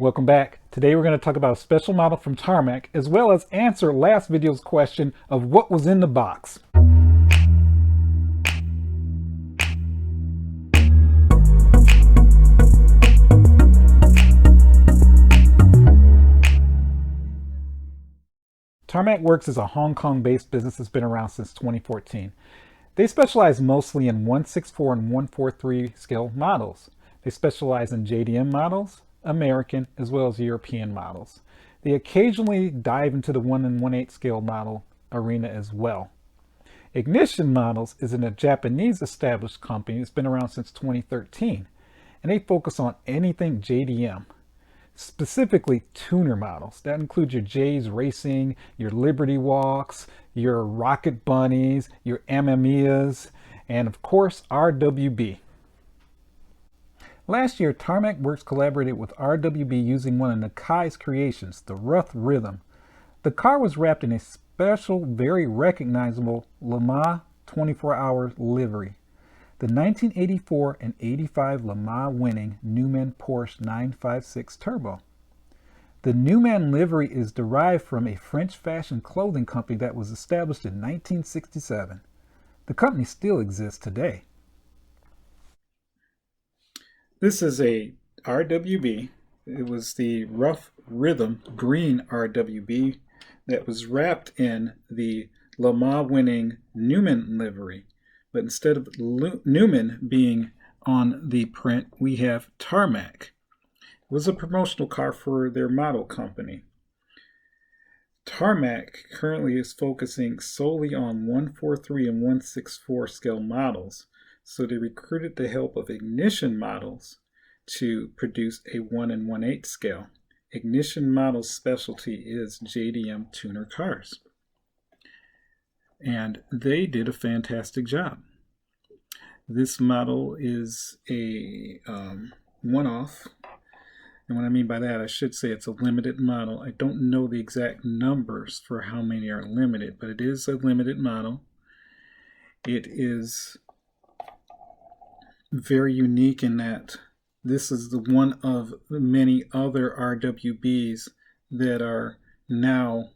Welcome back. Today we're going to talk about a special model from Tarmac, as well as answer last video's question of what was in the box. Tarmac Works is a Hong Kong-based business that's been around since 2014. They specialize mostly in 164 and 143 scale models. They specialize in JDM models, American, as well as European models. They occasionally dive into the 1 and 1/8 scale model arena as well. Ignition Models is a Japanese established company that's been around since 2013, and they focus on anything JDM. Specifically tuner models. That includes your J's Racing, your Liberty Walks, your Rocket Bunnies, your Amamiyas, and of course RWB. Last year, Tarmac Works collaborated with RWB using one of Nakai's creations, the Rough Rhythm. The car was wrapped in a special, very recognizable Le Mans 24-hour livery. The 1984 and 85 Le Mans winning Neumann Porsche 956 Turbo. The Neumann livery is derived from a French fashion clothing company that was established in 1967. The company still exists today. This is a RWB. It was the Rough Rhythm green RWB that was wrapped in the Le Mans winning Neumann livery. But instead of Neumann being on the print, we have Tarmac. It was a promotional car for their model company. Tarmac currently is focusing solely on 143 and 164 scale models, so they recruited the help of Ignition Models to produce a 1 and 1/8 scale. Ignition Models' specialty is JDM tuner cars. And they did a fantastic job. This model is a one-off, and what I mean by that, I should say it's a limited model. I don't know the exact numbers for how many are limited, but it is a limited model. It is very unique in that this is the one of many other RWBs that are now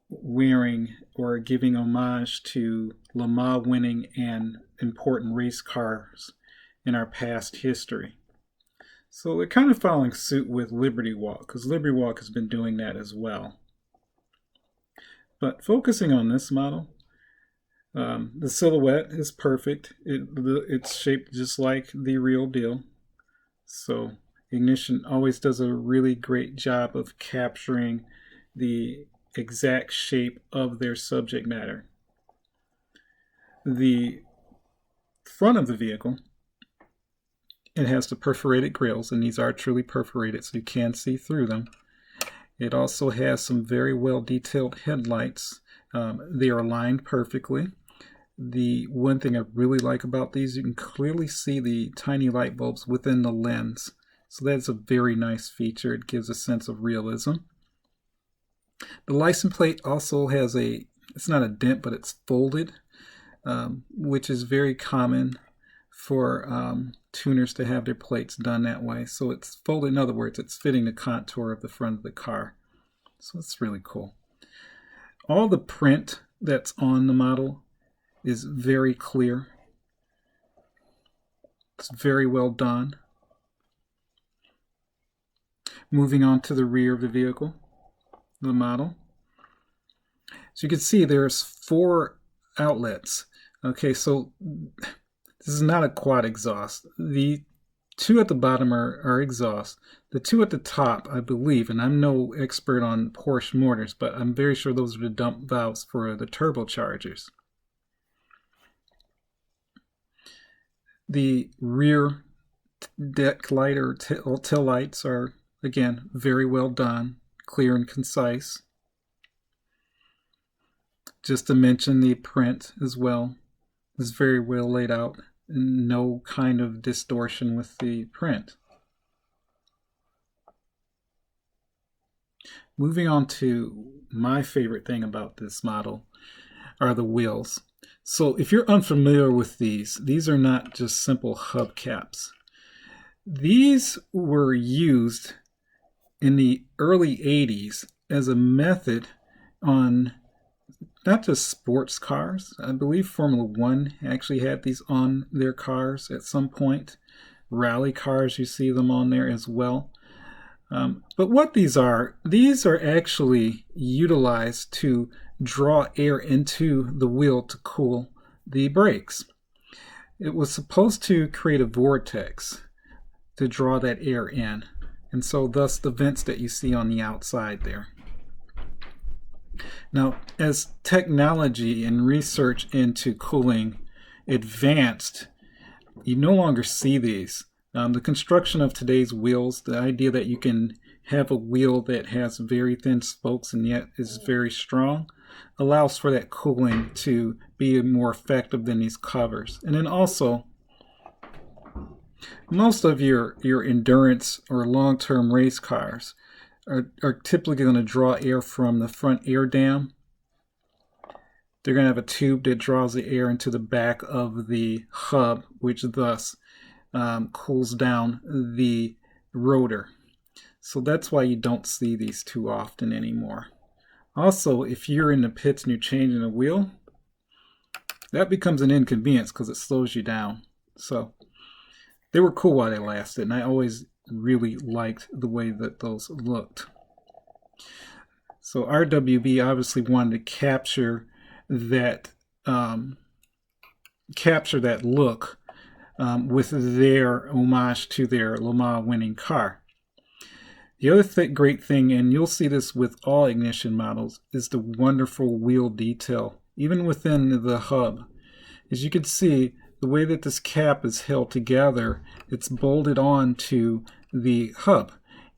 wearing or giving homage to Le Mans winning and important race cars in our past history. So they're kind of following suit with Liberty Walk, because Liberty Walk has been doing that as well. But focusing on this model, the silhouette is perfect. It's shaped just like the real deal. So Ignition always does a really great job of capturing the exact shape of their subject matter. The front of the vehicle, it has the perforated grills, and these are truly perforated, so you can see through them. It also has some very well detailed headlights. They are aligned perfectly. The one thing I really like about these, you can clearly see the tiny light bulbs within the lens. So that's a very nice feature. It gives a sense of realism. The license plate also has it's not a dent, but it's folded, which is very common for tuners to have their plates done that way. So it's folded, in other words, it's fitting the contour of the front of the car. So it's really cool. All the print that's on the model is very clear. It's very well done. Moving on to the rear of the vehicle, the model. So you can see there's 4 outlets. Okay, so this is not a quad exhaust. The 2 at the bottom are exhaust. The 2 at the top, I believe, and I'm no expert on Porsche motors, but I'm very sure those are the dump valves for the turbochargers. The rear deck light or tail lights are, again, very well done, clear and concise. Just to mention, the print as well is very well laid out, and no kind of distortion with the print. Moving on to my favorite thing about this model are the wheels. So if you're unfamiliar with these are not just simple hubcaps. These were used in the early 80s as a method on not just sports cars. I believe Formula One actually had these on their cars at some point. Rally cars, you see them on there as well. But what these are actually utilized to draw air into the wheel to cool the brakes. It was supposed to create a vortex to draw that air in, and so thus the vents that you see on the outside there. Now, as technology and research into cooling advanced, you no longer see these. The construction of today's wheels, the idea that you can have a wheel that has very thin spokes and yet is very strong, allows for that cooling to be more effective than these covers. And then also, most of your endurance or long-term race cars are typically going to draw air from the front air dam. They're going to have a tube that draws the air into the back of the hub, which thus cools down the rotor. So that's why you don't see these too often anymore. Also, if you're in the pits and you're changing a wheel, that becomes an inconvenience because it slows you down. So they were cool while they lasted, and I always really liked the way that those looked. So RWB obviously wanted to capture that look with their homage to their Le Mans winning car. The other great thing, and you'll see this with all ignition models, is the wonderful wheel detail, even within the hub. As you can see, the way that this cap is held together, it's bolted on to the hub.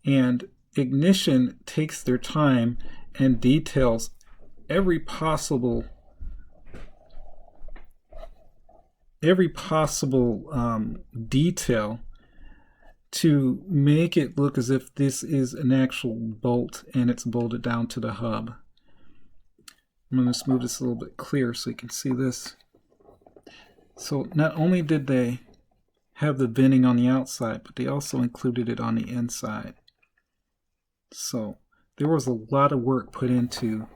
And Ignition takes their time and details every possible detail to make it look as if this is an actual bolt and it's bolted down to the hub. I'm going to just move this a little bit clearer so you can see this. So not only did they have the venting on the outside, but they also included it on the inside. So there was a lot of work put into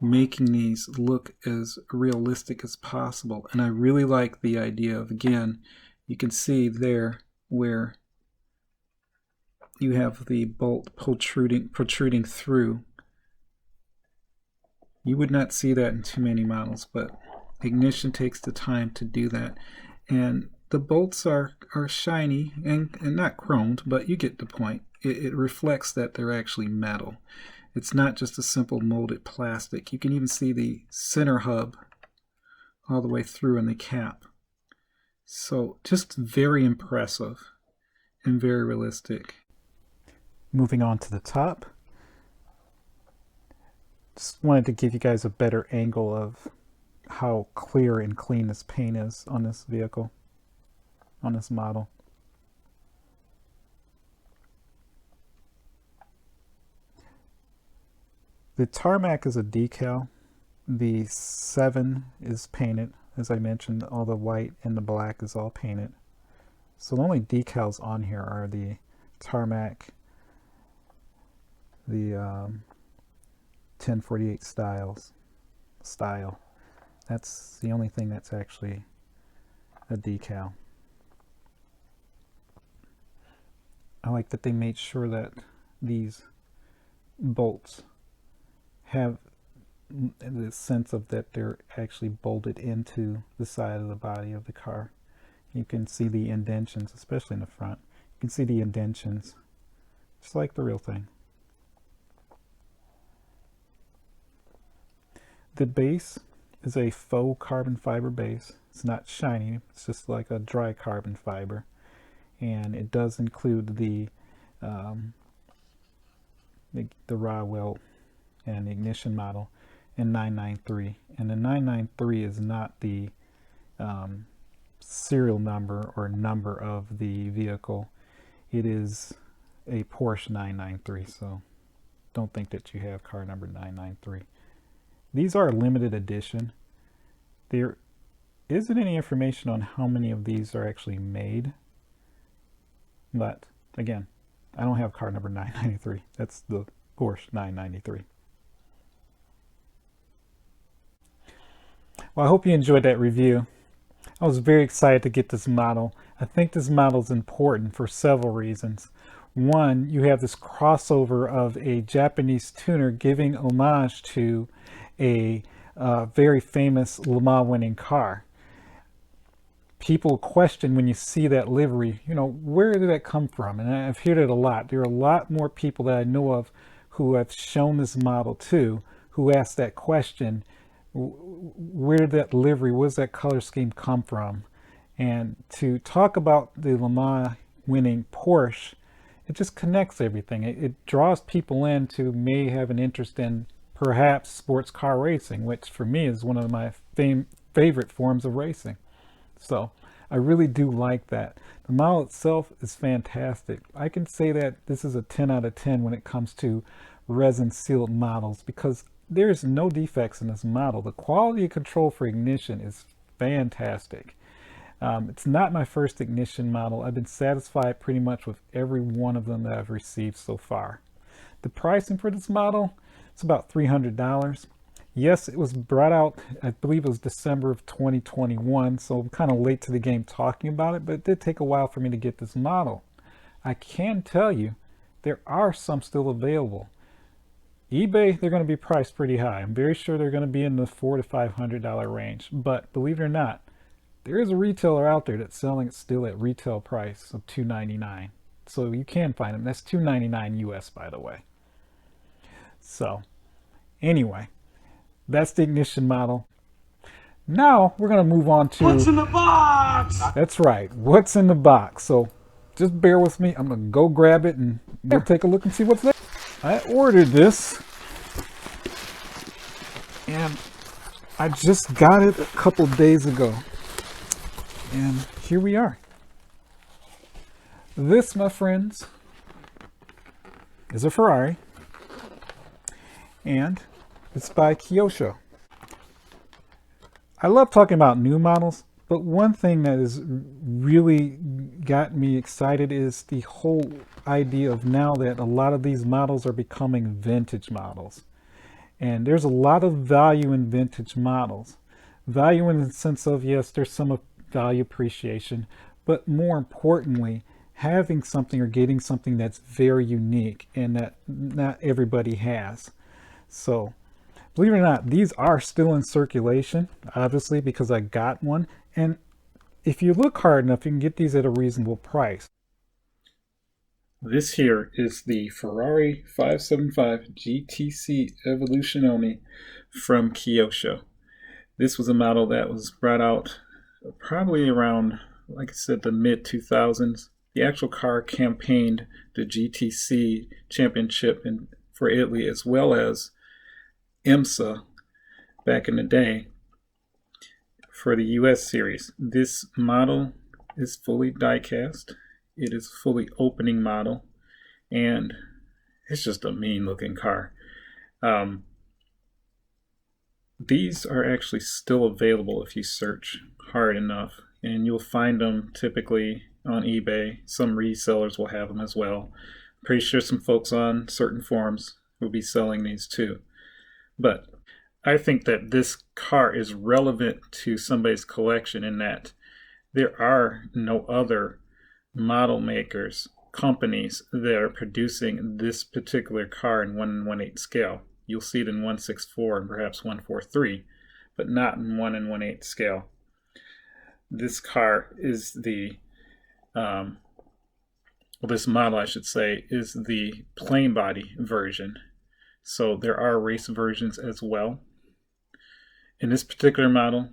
making these look as realistic as possible. And I really like the idea of, again, you can see there where you have the bolt protruding through. You would not see that in too many models, but Ignition takes the time to do that. And the bolts are shiny and not chromed, but you get the point. It reflects that they're actually metal. It's not just a simple molded plastic. You can even see the center hub all the way through in the cap. So just very impressive and very realistic. Moving on to the top. Just wanted to give you guys a better angle of how clear and clean this paint is on this vehicle, on this model. The Tarmac is a decal. The 7 is painted. As I mentioned, all the white and the black is all painted. So the only decals on here are the Tarmac, the 1048 style. That's the only thing that's actually a decal. I like that they made sure that these bolts have the sense of that they're actually bolted into the side of the body of the car. You can see the indentions, especially in the front. You can see the indentions, just like the real thing. The base is a faux carbon fiber base. It's not shiny, it's just like a dry carbon fiber. And it does include the raw welt and ignition model in 993. And the 993 is not the serial number or number of the vehicle. It is a Porsche 993, so don't think that you have car number 993. These are limited edition. There isn't any information on how many of these are actually made. But again, I don't have car number 993. That's the Porsche 993. Well, I hope you enjoyed that review. I was very excited to get this model. I think this model is important for several reasons. One, you have this crossover of a Japanese tuner giving homage to a very famous Le Mans winning car. People question when you see that livery, you know, where did that come from? And I've heard it a lot. There are a lot more people that I know of who have shown this model to, who ask that question, where did that livery, where does that color scheme come from? And to talk about the Le Mans winning Porsche, it just connects everything. It draws people in to may have an interest in perhaps sports car racing, which for me is one of my favorite forms of racing. So I really do like that. The model itself is fantastic. I can say that this is a 10 out of 10 when it comes to resin sealed models, because there's no defects in this model. The quality control for ignition is fantastic. It's not my first ignition model. I've been satisfied pretty much with every one of them that I've received so far. The pricing for this model, it's about $300. Yes, it was brought out, I believe it was December of 2021, so I'm kind of late to the game talking about it, but it did take a while for me to get this model. I can tell you, there are some still available. eBay, they're going to be priced pretty high. I'm very sure they're going to be in the $400 to $500 range, but believe it or not, there is a retailer out there that's selling it still at retail price of $299. So you can find them. That's $299 US, by the way. So anyway, that's the ignition model. Now we're going to move on to what's in the box. That's right, what's in the box. So just bear with me. I'm going to go grab it and we'll take a look and see what's there. I ordered this and I just got it a couple days ago. And here we are. This, my friends, is a Ferrari, and it's by Kyosho. I love talking about new models, but one thing that has really got me excited is the whole idea of now that a lot of these models are becoming vintage models. And there's a lot of value in vintage models. Value in the sense of, yes, there's some value appreciation, but more importantly, having something or getting something that's very unique and that not everybody has. So believe it or not, these are still in circulation, obviously, because I got one. And if you look hard enough, you can get these at a reasonable price. This here is the Ferrari 575 GTC Evoluzione from Kyosho. This was a model that was brought out probably around, like I said, the mid-2000s. The actual car campaigned the GTC championship for Italy, as well as IMSA back in the day for the US series. This model is fully die-cast. It is a fully opening model, and it's just a mean looking car. These are actually still available if you search hard enough, and you'll find them typically on eBay. Some resellers will have them as well. Pretty sure some folks on certain forums will be selling these too. But I think that this car is relevant to somebody's collection in that there are no other model makers, companies that are producing this particular car in 1/1/8 scale. You'll see it in 1/64 and perhaps 1/43, but not in 1/1/8 scale. This car is the, this model, I should say, is the plain body version. So there are race versions as well. In this particular model,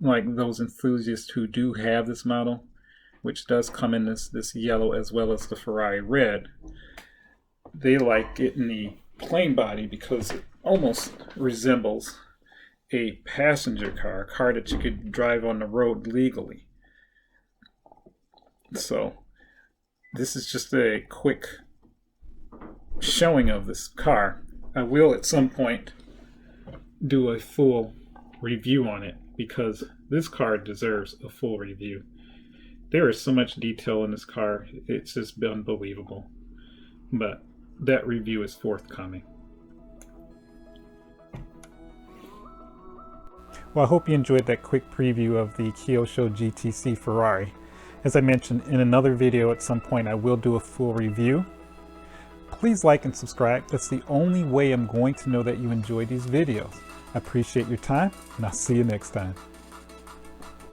like those enthusiasts who do have this model, which does come in this yellow as well as the Ferrari red, they like it in the plain body because it almost resembles a passenger car, a car that you could drive on the road legally. So this is just a quick showing of this car. I will at some point do a full review on it because this car deserves a full review. There is so much detail in this car. It's just unbelievable. But that review is forthcoming. Well, I hope you enjoyed that quick preview of the Kyosho GTC Ferrari. As I mentioned, in another video at some point I will do a full review. Please like and subscribe. That's the only way I'm going to know that you enjoy these videos. I appreciate your time, and I'll see you next time.